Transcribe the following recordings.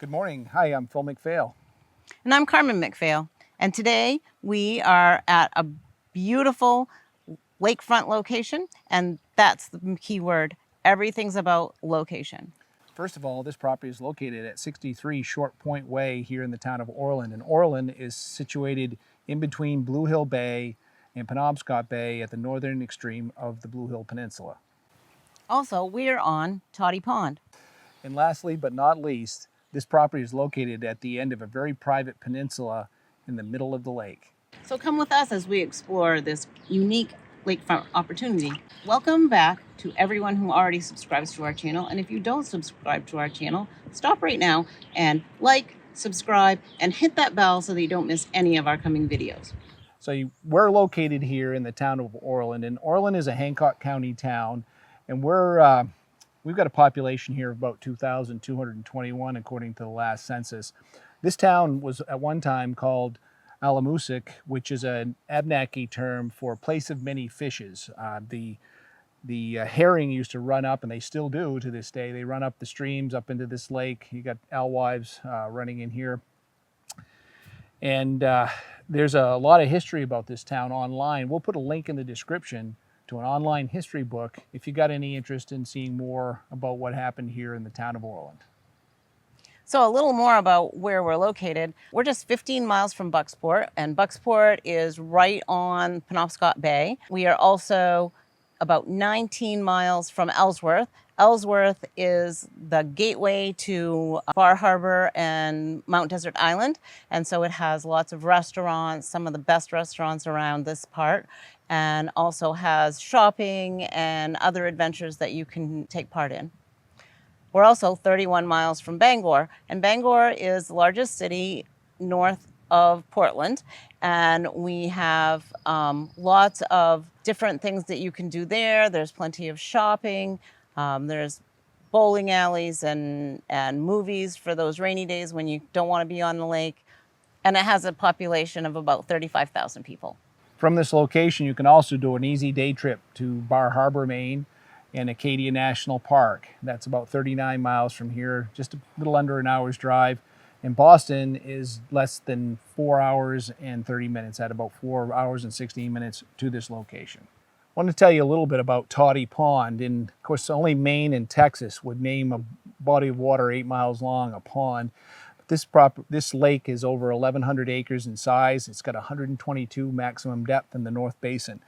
Good morning. Hi, I'm Phil McPhail. And I'm Carmen McPhail. And today we are at a beautiful lakefront location, and that's the key word. Everything's about location. First of all, this property is located at 63 Short Point Way here in the town of Orland. And Orland is situated in between Blue Hill Bay and Penobscot Bay at the northern extreme of the Blue Hill Peninsula. Also, we're on Toddy Pond. And lastly, but not least, this property is located at the end of a very private peninsula in the middle of the lake. So come with us as we explore this unique lakefront opportunity. Welcome back to everyone who already subscribes to our channel. And if you don't subscribe to our channel, stop right now and like, subscribe, and hit that bell so that you don't miss any of our coming videos. So we're located here in the town of Orland, and Orland is a Hancock County town, and we've got a population here of about 2,221 according to the last census. This town was at one time called Alamoosook, which is an Abnaki term for place of many fishes. The herring used to run up, and they still do to this day. They run up the streams up into this lake. You got alewives running in here. And there's a lot of history about this town online. We'll put a link in the description to an online history book if you got any interest in seeing more about what happened here in the town of Orland. So a little more about where we're located. We're just 15 miles from Bucksport, and Bucksport is right on Penobscot Bay. We are also about 19 miles from Ellsworth. Ellsworth is the gateway to Bar Harbor and Mount Desert Island, and so it has lots of restaurants, some of the best restaurants around this part, and also has shopping and other adventures that you can take part in. We're also 31 miles from Bangor, and Bangor is the largest city north of Portland, and we have lots of different things that you can do there. There's plenty of shopping. There's bowling alleys and movies for those rainy days when you don't want to be on the lake, and it has a population of about 35,000 people. From this location, you can also do an easy day trip to Bar Harbor, Maine, and Acadia National Park. That's about 39 miles from here, just a little under an hour's drive. And Boston is less than 4 hours and 30 minutes, at about 4 hours and 16 minutes to this location. I want to tell you a little bit about Toddy Pond. And of course, only Maine and Texas would name a body of water 8 miles long a pond. This lake is over 1,100 acres in size. It's got 122 maximum depth in the North Basin.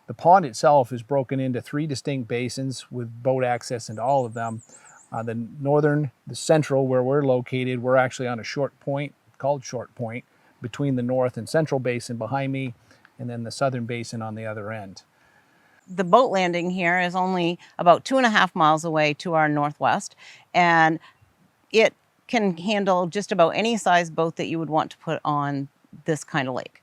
The pond itself is broken into 3 distinct basins with boat access into all of them. The northern, the central, where we're located, we're actually on a short point called Short Point between the north and central basin behind me, and then the southern basin on the other end. The boat landing here is only about 2.5 miles away to our northwest, and it can handle just about any size boat that you would want to put on this kind of lake.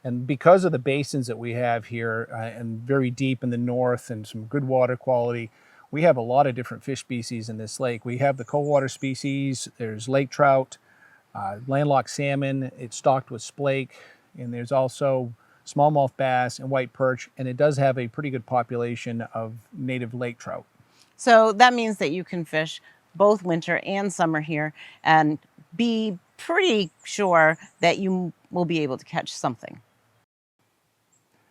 And because of the basins that we have here and very deep in the north and some good water quality, we have a lot of different fish species in this lake. We have the cold water species, there's lake trout, landlocked salmon, it's stocked with splake, and there's also smallmouth bass and white perch, and it does have a pretty good population of native lake trout. So that means that you can fish both winter and summer here and be pretty sure that you will be able to catch something.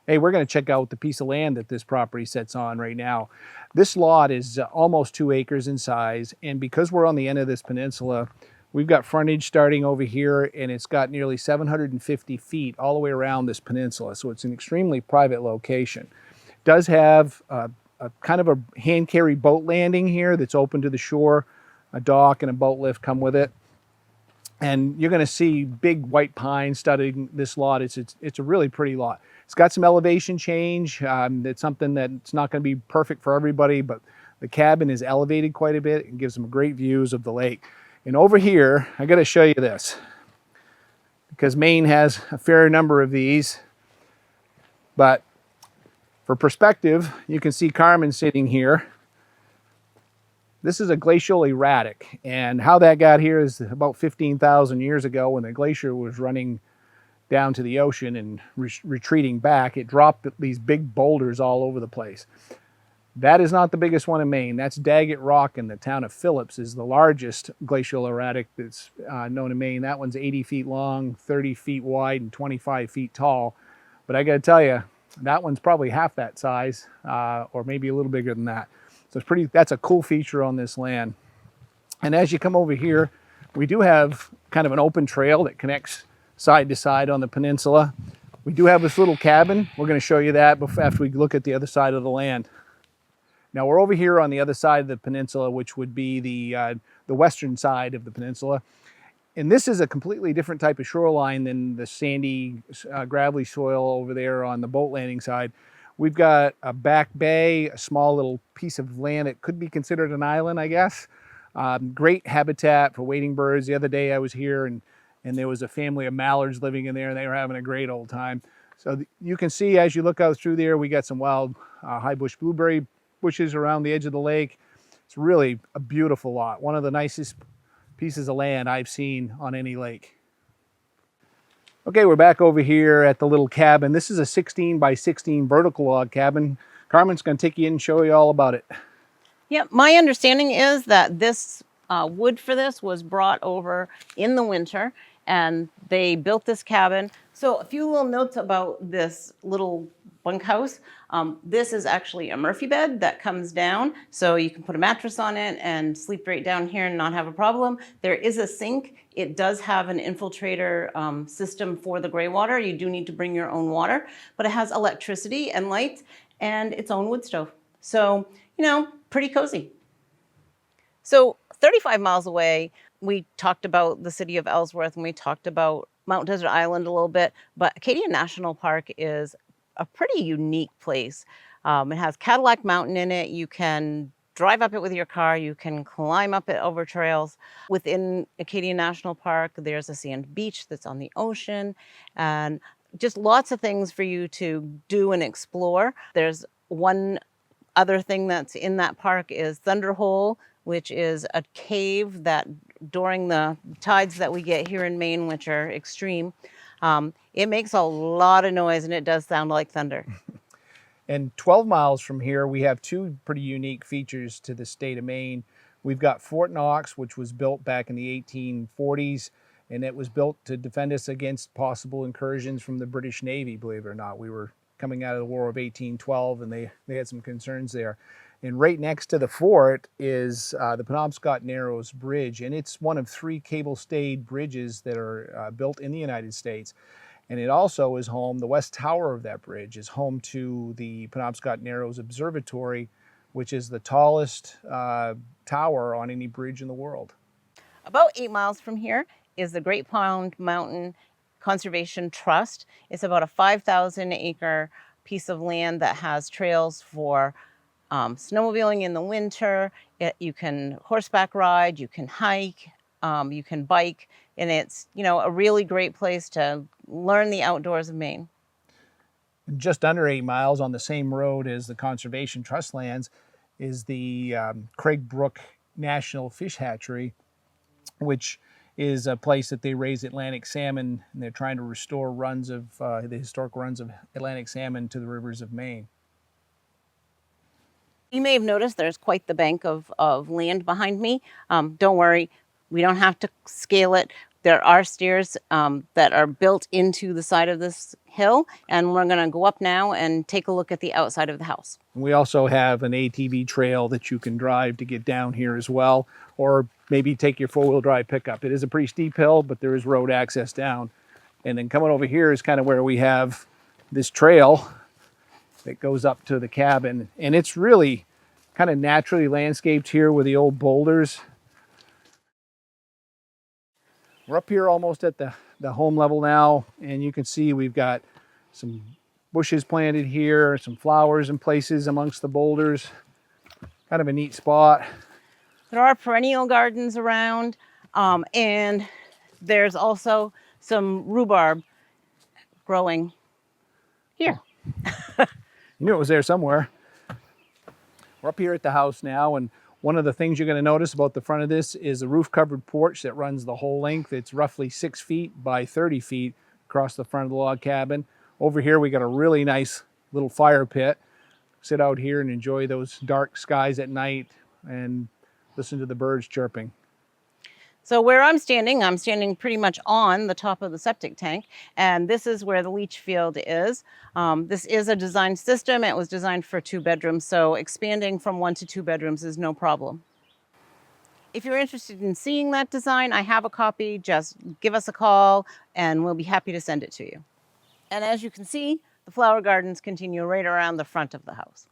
Hey, we're going to check out the piece of land that this property sits on right now. This lot is almost 2 acres in size, and because we're on the end of this peninsula, we've got frontage starting over here, and it's got nearly 750 feet all the way around this peninsula, so it's an extremely private location. It does have a kind of a hand-carry boat landing here that's open to the shore. A dock and a boat lift come with it. And you're going to see big white pines studding this lot. It's a really pretty lot. It's got some elevation change. It's something that's not going to be perfect for everybody, but the cabin is elevated quite a bit and gives them great views of the lake. And over here, I got to show you this because Maine has a fair number of these. But for perspective, you can see Carmen sitting here. This is a glacial erratic, and how that got here is about 15,000 years ago when the glacier was running down to the ocean and retreating back. It dropped these big boulders all over the place. That is not the biggest one in Maine. That's Daggett Rock in the town of Phillips is the largest glacial erratic that's known in Maine. That one's 80 feet long, 30 feet wide, and 25 feet tall. But I got to tell you, that one's probably half that size, or maybe a little bigger than that. So it's pretty. That's a cool feature on this land. And as you come over here, we do have kind of an open trail that connects side to side on the peninsula. We do have this little cabin. We're going to show you that after we look at the other side of the land. Now we're over here on the other side of the peninsula, which would be the western side of the peninsula. And this is a completely different type of shoreline than the sandy, gravelly soil over there on the boat landing side. We've got a back bay, a small little piece of land that could be considered an island, I guess. Great habitat for wading birds. The other day I was here and there was a family of mallards living in there and they were having a great old time. So you can see as you look out through there, we got some wild high bush blueberry bushes around the edge of the lake. It's really a beautiful lot. One of the nicest pieces of land I've seen on any lake. Okay, we're back over here at the little cabin. This is a 16 by 16 vertical log cabin. Carmen's going to take you in and show you all about it. Yeah, my understanding is that this wood for this was brought over in the winter and they built this cabin. So a few little notes about this little bunkhouse. This is actually a Murphy bed that comes down, so you can put a mattress on it and sleep right down here and not have a problem. There is a sink. It does have an infiltrator system for the gray water. You do need to bring your own water, but it has electricity and lights and its own wood stove. So, you know, pretty cozy. So 35 miles away, we talked about the city of Ellsworth and we talked about Mount Desert Island a little bit, but Acadia National Park is a pretty unique place. It has Cadillac Mountain in it. You can drive up it with your car. You can climb up it over trails. Within Acadia National Park, there's a sand beach that's on the ocean and just lots of things for you to do and explore. There's one other thing that's in that park is Thunder Hole, which is a cave that during the tides that we get here in Maine, which are extreme, it makes a lot of noise and it does sound like thunder. And 12 miles from here, we have two pretty unique features to the state of Maine. We've got Fort Knox, which was built back in the 1840s, and it was built to defend us against possible incursions from the British Navy, believe it or not. We were coming out of the War of 1812, and they had some concerns there. And right next to the fort is the Penobscot Narrows Bridge, and it's one of 3 cable-stayed bridges that are built in the United States. And it also is home, the west tower of that bridge is home to the Penobscot Narrows Observatory, which is the tallest tower on any bridge in the world. About 8 miles from here is the Great Pond Mountain Conservation Trust. It's about a 5,000 acre piece of land that has trails for snowmobiling in the winter. You can horseback ride, you can hike, you can bike, and it's, you know, a really great place to learn the outdoors of Maine. Just under 8 miles on the same road as the Conservation Trust lands is the Craig Brook National Fish Hatchery, which is a place that they raise Atlantic salmon, and they're trying to restore runs of the historic runs of Atlantic salmon to the rivers of Maine. You may have noticed there's quite the bank of land behind me. Don't worry, we don't have to scale it. There are stairs that are built into the side of this hill, and we're going to go up now and take a look at the outside of the house. We also have an ATV trail that you can drive to get down here as well, or maybe take your four-wheel drive pickup. It is a pretty steep hill, but there is road access down. And then coming over here is kind of where we have this trail that goes up to the cabin, and it's really kind of naturally landscaped here with the old boulders. We're up here almost at the home level now, and you can see we've got some bushes planted here, some flowers in places amongst the boulders. Kind of a neat spot. There are perennial gardens around, and there's also some rhubarb growing here. You knew it was there somewhere. We're up here at the house now, and one of the things you're going to notice about the front of this is a roof-covered porch that runs the whole length. It's roughly 6 feet by 30 feet across the front of the log cabin. Over here we got a really nice little fire pit. sit out here and enjoy those dark skies at night and listen to the birds chirping. So where I'm standing pretty much on the top of the septic tank, and this is where the leach field is. This is a design system. It was designed for 2 bedrooms, so expanding from 1 to 2 bedrooms is no problem. If you're interested in seeing that design, I have a copy. Just give us a call and we'll be happy to send it to you. And as you can see, the flower gardens continue right around the front of the house.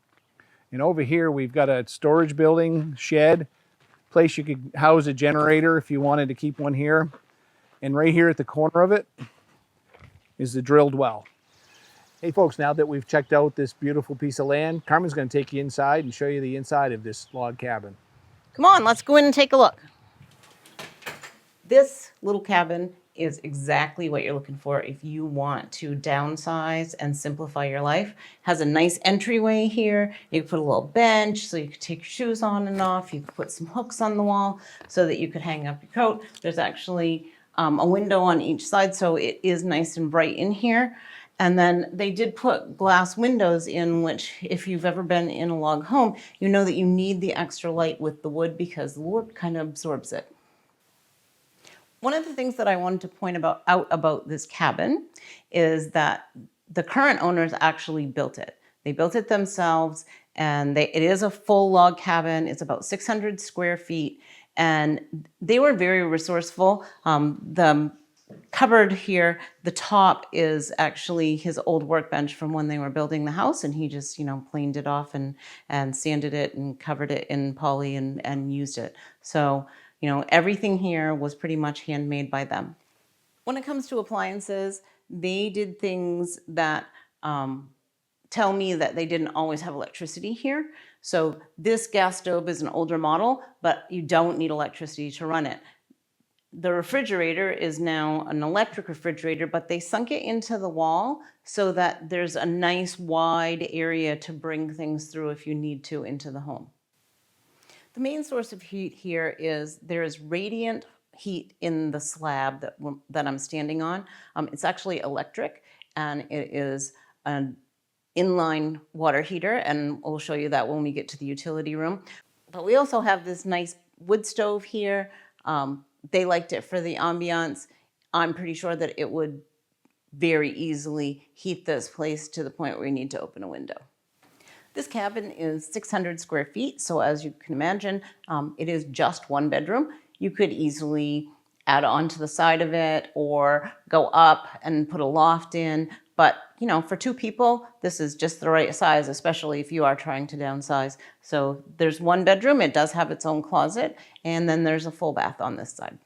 And over here we've got a storage building, shed, place you could house a generator if you wanted to keep one here. And right here at the corner of it is the drilled well. Hey folks, now that we've checked out this beautiful piece of land, Carmen's going to take you inside and show you the inside of this log cabin. Come on, let's go in and take a look. This little cabin is exactly what you're looking for if you want to downsize and simplify your life. Has a nice entryway here. You can put a little bench so you can take your shoes on and off. You can put some hooks on the wall so that you could hang up your coat. There's actually a window on each side, so it is nice and bright in here. And then they did put glass windows in, which if you've ever been in a log home, you know that you need the extra light with the wood because the wood kind of absorbs it. One of the things that I wanted to point out about this cabin is that the current owners actually built it. They built it themselves, and it is a full log cabin. It's about 600 square feet, and they were very resourceful. The cupboard here, the top is actually his old workbench from when they were building the house, and he just, planed it off and sanded it and covered it in poly and used it. So, everything here was pretty much handmade by them. When it comes to appliances, they did things that tell me that they didn't always have electricity here. So this gas stove is an older model, but you don't need electricity to run it. The refrigerator is now an electric refrigerator, but they sunk it into the wall so that there's a nice wide area to bring things through if you need to into the home. The main source of heat here is there is radiant heat in the slab that I'm standing on. It's actually electric, and it is an inline water heater, and we'll show you that when we get to the utility room. But we also have this nice wood stove here. They liked it for the ambiance. I'm pretty sure that it would very easily heat this place to the point where we need to open a window. This cabin is 600 square feet, so as you can imagine, it is just 1 bedroom. You could easily add on to the side of it or go up and put a loft in. But, for 2 people, this is just the right size, especially if you are trying to downsize. So there's 1 bedroom. It does have its own closet, and then there's a full bath on this side.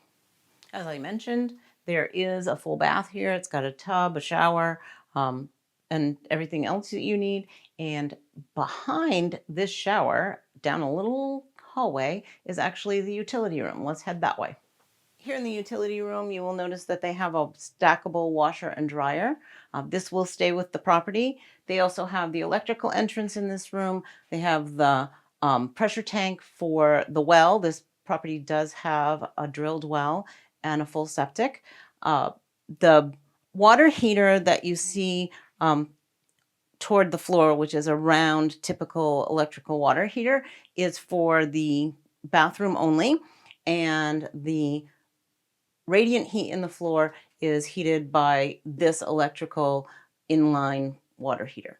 As I mentioned, there is a full bath here. It's got a tub, a shower, and everything else that you need. And behind this shower, down a little hallway, is actually the utility room. Let's head that way. Here in the utility room, you will notice that they have a stackable washer and dryer. This will stay with the property. They also have the electrical entrance in this room. They have the pressure tank for the well. This property does have a drilled well and a full septic. The water heater that you see toward the floor, which is a round, typical electrical water heater, is for the bathroom only. And the radiant heat in the floor is heated by this electrical inline water heater.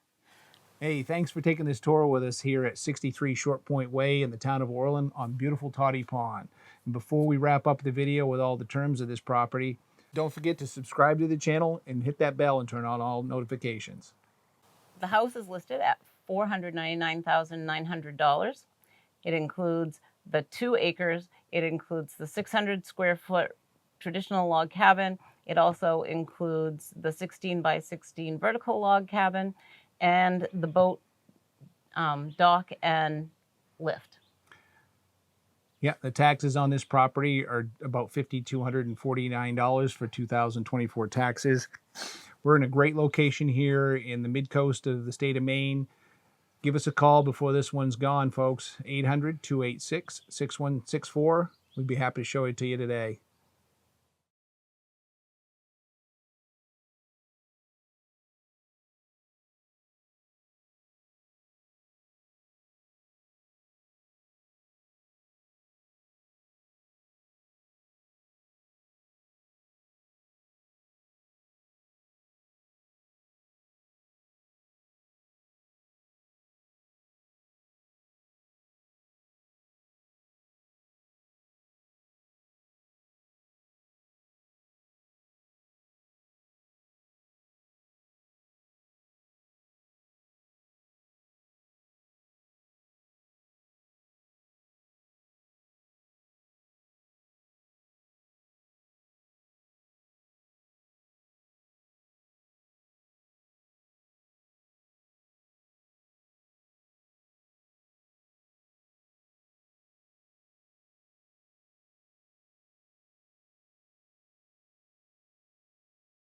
Hey, thanks for taking this tour with us here at 63 Short Point Way in the town of Orland on beautiful Toddy Pond. And before we wrap up the video with all the terms of this property, don't forget to subscribe to the channel and hit that bell and turn on all notifications. The house is listed at $499,900. It includes the 2 acres. It includes the 600 square foot traditional log cabin. It also includes the 16 by 16 vertical log cabin and the boat dock and lift. Yeah, the taxes on this property are about $5,249 for 2024 taxes. We're in a great location here in the mid-coast of the state of Maine. Give us a call before this one's gone, folks. 800-286-6164. We'd be happy to show it to you today.